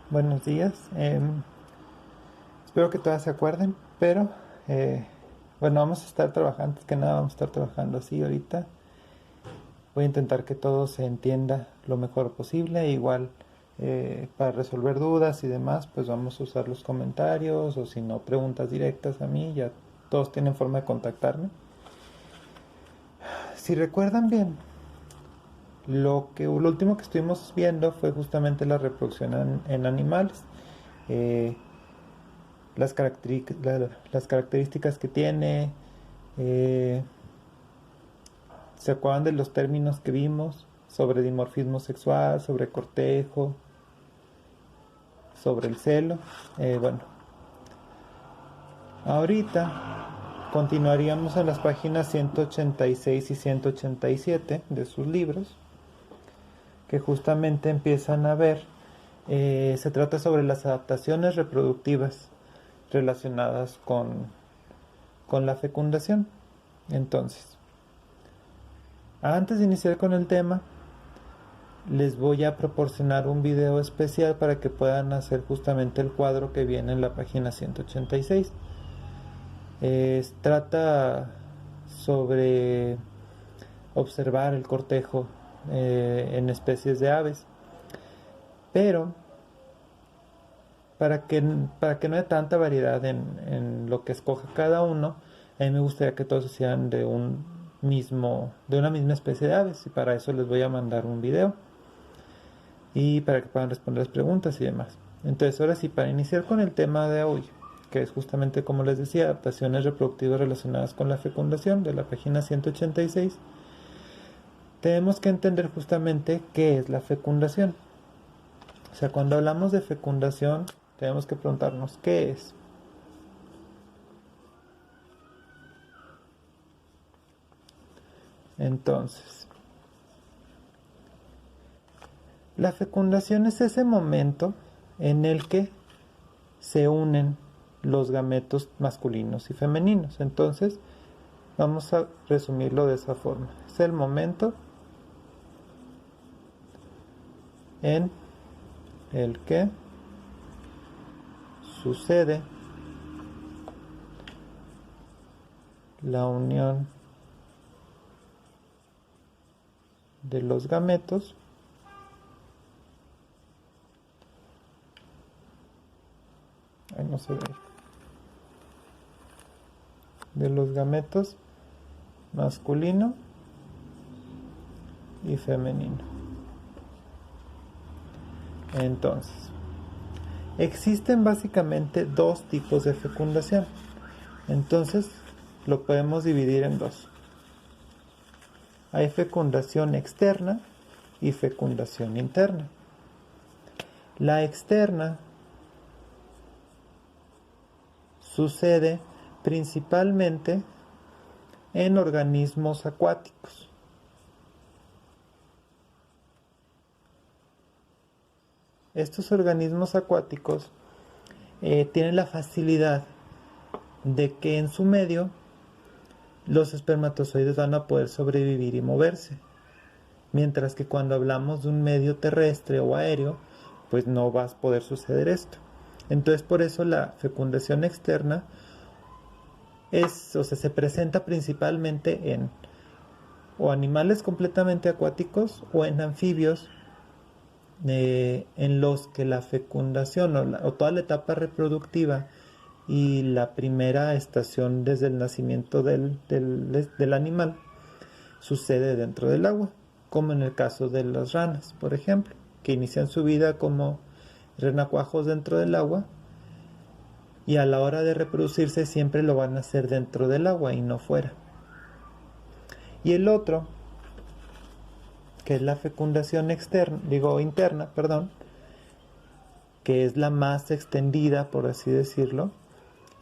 Buenos días. Espero que todas se acuerden, pero bueno, vamos a estar trabajando, antes que nada vamos a estar trabajando así ahorita. Voy a intentar que todo se entienda lo mejor posible. Igual para resolver dudas y demás, pues vamos a usar los comentarios o si no, preguntas directas a mí. Ya todos tienen forma de contactarme. Si recuerdan bien, lo último que estuvimos viendo fue justamente la reproducción en animales. Eh, las características que tiene. eh, ¿Se acuerdan de los términos que vimos? Sobre dimorfismo sexual, sobre cortejo, sobre el celo. Bueno, ahorita continuaríamos en las páginas 186 y 187 de sus libros, que justamente empiezan a ver, se trata sobre las adaptaciones reproductivas relacionadas con la fecundación. Entonces, antes de iniciar con el tema, les voy a proporcionar un video especial para que puedan hacer justamente el cuadro que viene en la página 186. Trata sobre observar el cortejo en especies de aves, pero para que no haya tanta variedad en lo que escoja cada uno, a mí me gustaría que todos sean de una misma especie de aves, y para eso les voy a mandar un video y para que puedan responder las preguntas y demás. Entonces, ahora sí, para iniciar con el tema de hoy, que es justamente, como les decía, adaptaciones reproductivas relacionadas con la fecundación, de la página 186, tenemos que entender justamente qué es la fecundación. O sea, cuando hablamos de fecundación, tenemos que preguntarnos qué es. Entonces, la fecundación es ese momento en el que se unen los gametos masculinos y femeninos. Entonces, vamos a resumirlo de esa forma. Es el momento en el que sucede la unión de los gametos no se ve, de los gametos masculino y femenino. Entonces, existen básicamente dos tipos de fecundación. Entonces, lo podemos dividir en dos. Hay fecundación externa y fecundación interna. La externa sucede principalmente en organismos acuáticos. Estos organismos acuáticos tienen la facilidad de que en su medio los espermatozoides van a poder sobrevivir y moverse, mientras que cuando hablamos de un medio terrestre o aéreo, pues no va a poder suceder esto. Entonces, por eso la fecundación externa se presenta principalmente en o animales completamente acuáticos o en anfibios, en los que la fecundación o toda la etapa reproductiva y la primera estación desde el nacimiento del animal sucede dentro del agua, como en el caso de las ranas, por ejemplo, que inician su vida como renacuajos dentro del agua, y a la hora de reproducirse siempre lo van a hacer dentro del agua y no fuera. Y el otro, que es la fecundación interna, que es la más extendida, por así decirlo,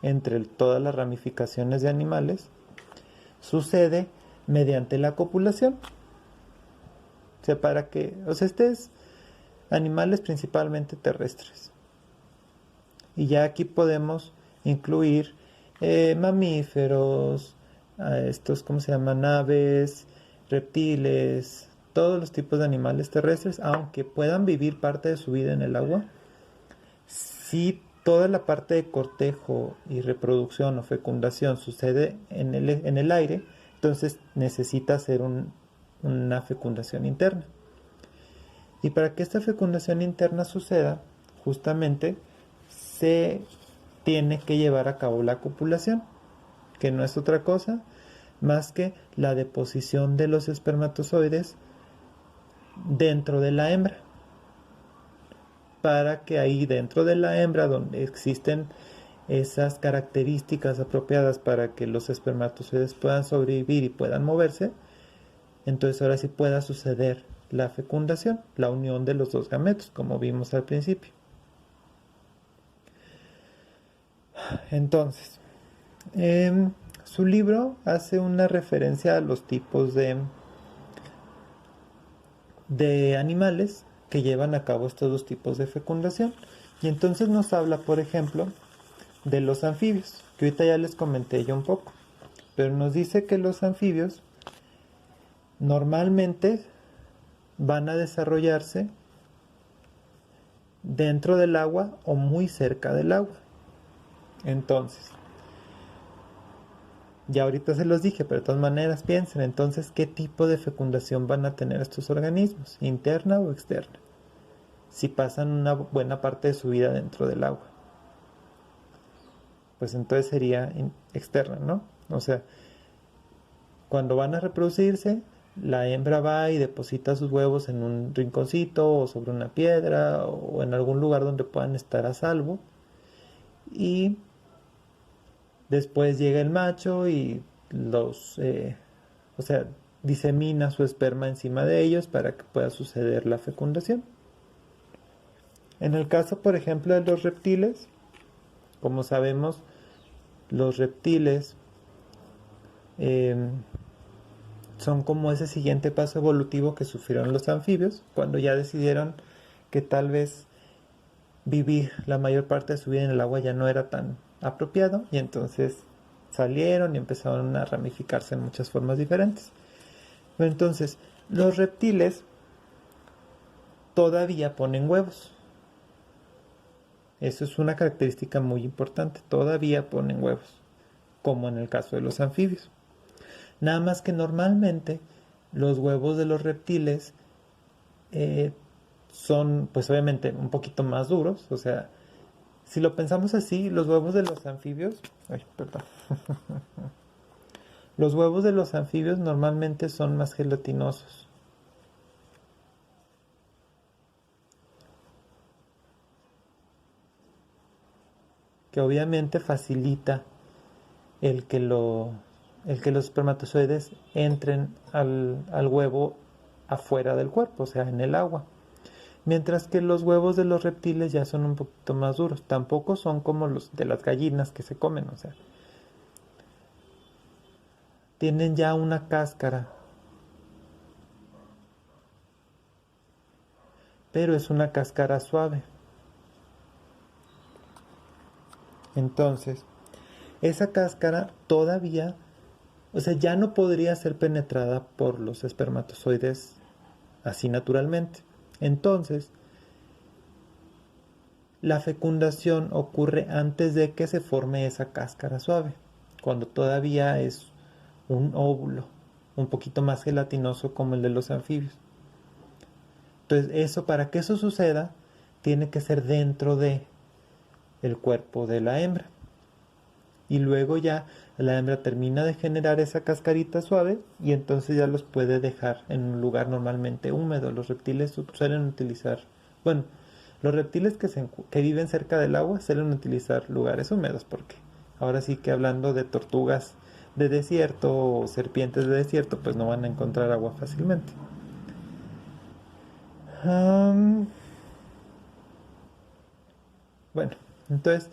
entre todas las ramificaciones de animales, sucede mediante la copulación. O sea, este es animales principalmente terrestres. Y ya aquí podemos incluir mamíferos, estos, ¿cómo se llaman? Aves, reptiles, todos los tipos de animales terrestres, aunque puedan vivir parte de su vida en el agua, Si toda la parte de cortejo y reproducción o fecundación sucede en el aire, entonces necesita hacer una fecundación interna. Y para que esta fecundación interna suceda, justamente se tiene que llevar a cabo la copulación, que no es otra cosa más que la deposición de los espermatozoides dentro de la hembra, para que ahí dentro de la hembra, donde existen esas características apropiadas para que los espermatozoides puedan sobrevivir y puedan moverse, entonces ahora sí pueda suceder la fecundación, la unión de los dos gametos, como vimos al principio. Entonces, su libro hace una referencia a los tipos de animales que llevan a cabo estos dos tipos de fecundación. Y entonces nos habla, por ejemplo, de los anfibios, que ahorita ya les comenté yo un poco. Pero nos dice que los anfibios normalmente van a desarrollarse dentro del agua o muy cerca del agua. Entonces, ya ahorita se los dije, pero de todas maneras piensen entonces qué tipo de fecundación van a tener estos organismos, interna o externa, si pasan una buena parte de su vida dentro del agua. Pues entonces sería externa, ¿no? O sea, cuando van a reproducirse, la hembra va y deposita sus huevos en un rinconcito o sobre una piedra o en algún lugar donde puedan estar a salvo. Y después llega el macho y disemina su esperma encima de ellos para que pueda suceder la fecundación. En el caso, por ejemplo, de los reptiles, como sabemos, los reptiles son como ese siguiente paso evolutivo que sufrieron los anfibios cuando ya decidieron que tal vez vivir la mayor parte de su vida en el agua ya no era tan apropiado, y entonces salieron y empezaron a ramificarse en muchas formas diferentes. Pero entonces, los reptiles todavía ponen huevos. Eso es una característica muy importante, todavía ponen huevos, como en el caso de los anfibios. Nada más que normalmente los huevos de los reptiles son, pues obviamente, un poquito más duros. O sea, si lo pensamos así, los huevos de los anfibios... Los huevos de los anfibios normalmente son más gelatinosos. Que obviamente facilita el que los espermatozoides entren al huevo afuera del cuerpo, o sea, en el agua. Mientras que los huevos de los reptiles ya son un poquito más duros. Tampoco son como los de las gallinas que se comen, o sea, tienen ya una cáscara, pero es una cáscara suave. Entonces, esa cáscara todavía, o sea, ya no podría ser penetrada por los espermatozoides así naturalmente. Entonces, la fecundación ocurre antes de que se forme esa cáscara suave, cuando todavía es un óvulo, un poquito más gelatinoso como el de los anfibios. Entonces, para que eso suceda, tiene que ser dentro de el cuerpo de la hembra. Y luego ya la hembra termina de generar esa cascarita suave y entonces ya los puede dejar en un lugar normalmente húmedo. Los reptiles suelen utilizar, bueno, los reptiles que viven cerca del agua suelen utilizar lugares húmedos, porque ahora sí que hablando de tortugas de desierto o serpientes de desierto, pues no van a encontrar agua fácilmente. Bueno, entonces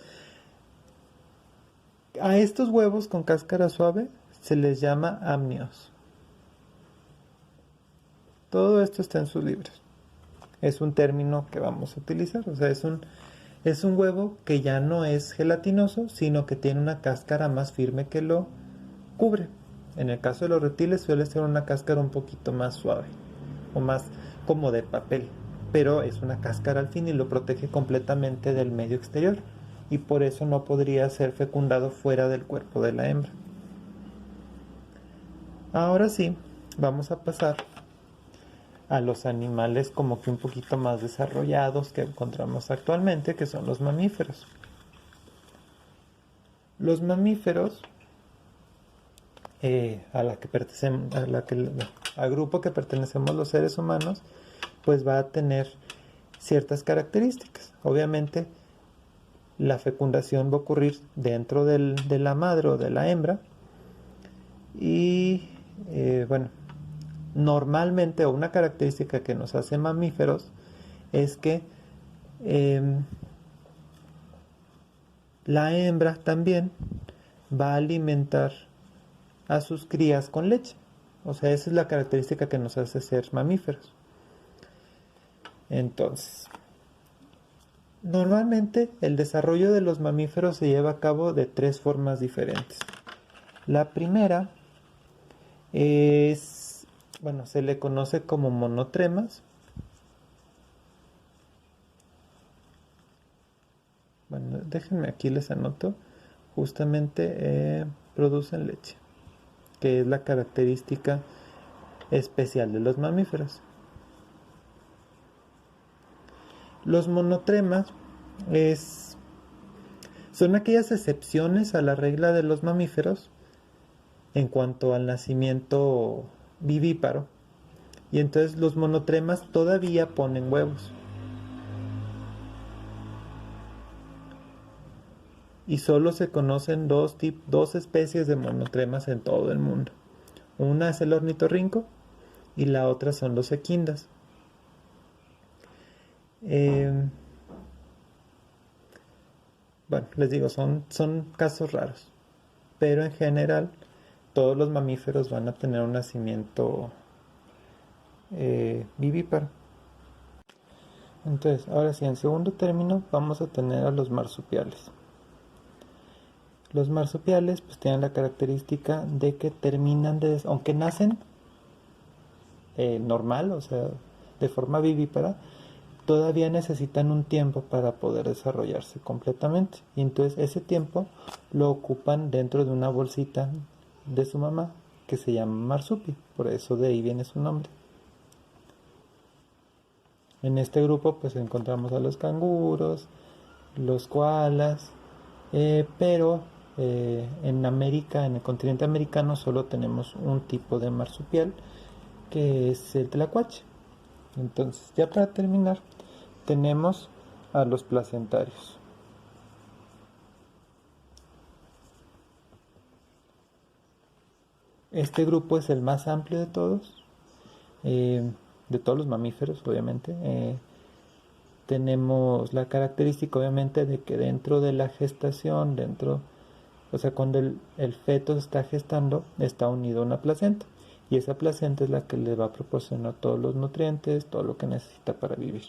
a estos huevos con cáscara suave se les llama amnios. Todo esto está en sus libros. Es un término que vamos a utilizar. O sea, es un huevo que ya no es gelatinoso, sino que tiene una cáscara más firme que lo cubre. En el caso de los reptiles suele ser una cáscara un poquito más suave o más como de papel. pero es una cáscara al fin y lo protege completamente del medio exterior, y por eso no podría ser fecundado fuera del cuerpo de la hembra. Ahora sí, vamos a pasar a los animales como que un poquito más desarrollados que encontramos actualmente, que son los mamíferos. Los mamíferos, al grupo que pertenecemos los seres humanos, pues va a tener ciertas características. Obviamente, la fecundación va a ocurrir dentro de la madre o de la hembra, y bueno, normalmente, o una característica que nos hace mamíferos es que la hembra también va a alimentar a sus crías con leche. O sea, esa es la característica que nos hace ser mamíferos. Entonces, normalmente el desarrollo de los mamíferos se lleva a cabo de tres formas diferentes. La primera es, bueno, se le conoce como monotremas. Bueno, déjenme aquí les anoto. Justamente producen leche, que es la característica especial de los mamíferos. Los monotremas son aquellas excepciones a la regla de los mamíferos en cuanto al nacimiento vivíparo. Y entonces los monotremas todavía ponen huevos. Y solo se conocen dos especies de monotremas en todo el mundo. Una es el ornitorrinco y la otra son los equindas. Bueno, les digo, son casos raros, pero en general todos los mamíferos van a tener un nacimiento vivíparo. Entonces, ahora sí, en segundo término vamos a tener a los marsupiales. Los marsupiales pues tienen la característica de que terminan aunque nacen normal, o sea, de forma vivípara, todavía necesitan un tiempo para poder desarrollarse completamente. Y entonces ese tiempo lo ocupan dentro de una bolsita de su mamá que se llama marsupio, por eso de ahí viene su nombre. En este grupo pues encontramos a los canguros, los koalas, pero en América, en el continente americano, solo tenemos un tipo de marsupial, que es el tlacuache. Entonces, ya para terminar, tenemos a los placentarios. Este grupo es el más amplio de todos los mamíferos, obviamente. Tenemos la característica, obviamente, de que dentro de la gestación, o sea, cuando el feto se está gestando, está unido a una placenta. Y esa placenta es la que le va a proporcionar todos los nutrientes, todo lo que necesita para vivir.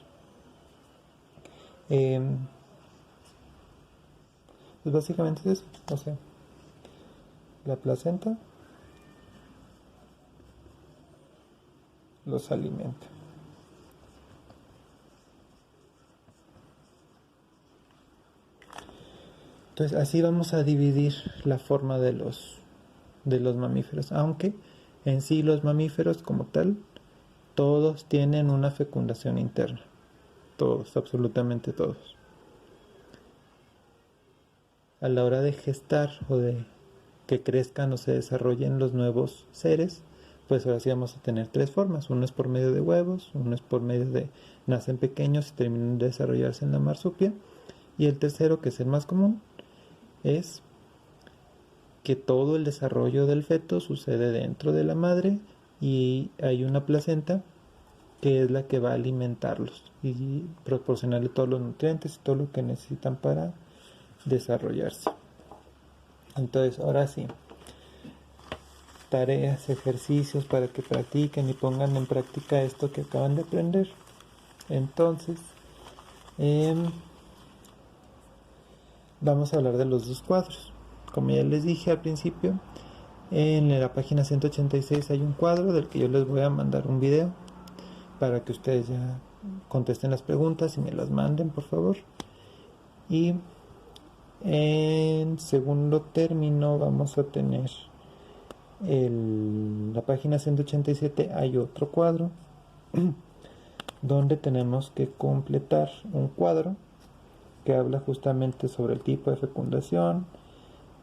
Pues básicamente es eso. O sea, la placenta los alimenta. Entonces así vamos a dividir la forma de los mamíferos, aunque en sí los mamíferos como tal, todos tienen una fecundación interna, todos, absolutamente todos. A la hora de gestar o de que crezcan o se desarrollen los nuevos seres, pues ahora sí vamos a tener tres formas. Uno es por medio de huevos, uno es por medio de nacen pequeños y terminan de desarrollarse en la marsupia, y el tercero, que es el más común, es que todo el desarrollo del feto sucede dentro de la madre y hay una placenta que es la que va a alimentarlos y proporcionarle todos los nutrientes y todo lo que necesitan para desarrollarse. Entonces, ahora sí, tareas, ejercicios para que practiquen y pongan en práctica esto que acaban de aprender. Entonces, vamos a hablar de los dos cuadros. Como ya les dije al principio, en la página 186 hay un cuadro del que yo les voy a mandar un video para que ustedes ya contesten las preguntas y me las manden, por favor. Y en segundo término vamos a tener la página 187. Hay otro cuadro donde tenemos que completar un cuadro que habla justamente sobre el tipo de fecundación,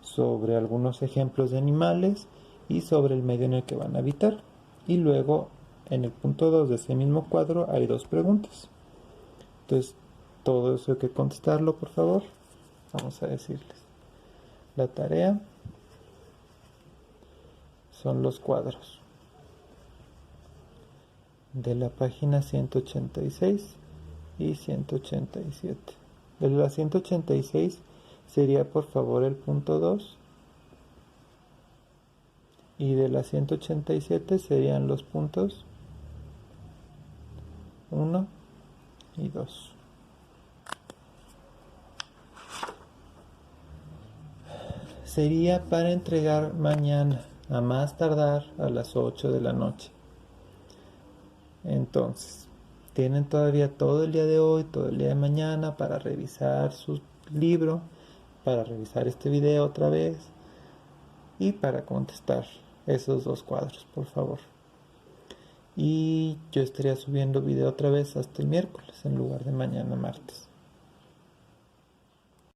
sobre algunos ejemplos de animales y sobre el medio en el que van a habitar. Y luego en el punto 2 de ese mismo cuadro hay dos preguntas. Entonces todo eso hay que contestarlo, por favor. Vamos a decirles. La tarea son los cuadros de la página 186 y 187. De la 186 sería por favor el punto 2 y de la 187 serían los puntos 1 y 2. Sería para entregar mañana, a más tardar a las 8 de la noche. Entonces, tienen todavía todo el día de hoy, todo el día de mañana para revisar su libro, para revisar este video otra vez y para contestar esos dos cuadros, por favor. Y yo estaría subiendo video otra vez hasta el miércoles en lugar de mañana martes.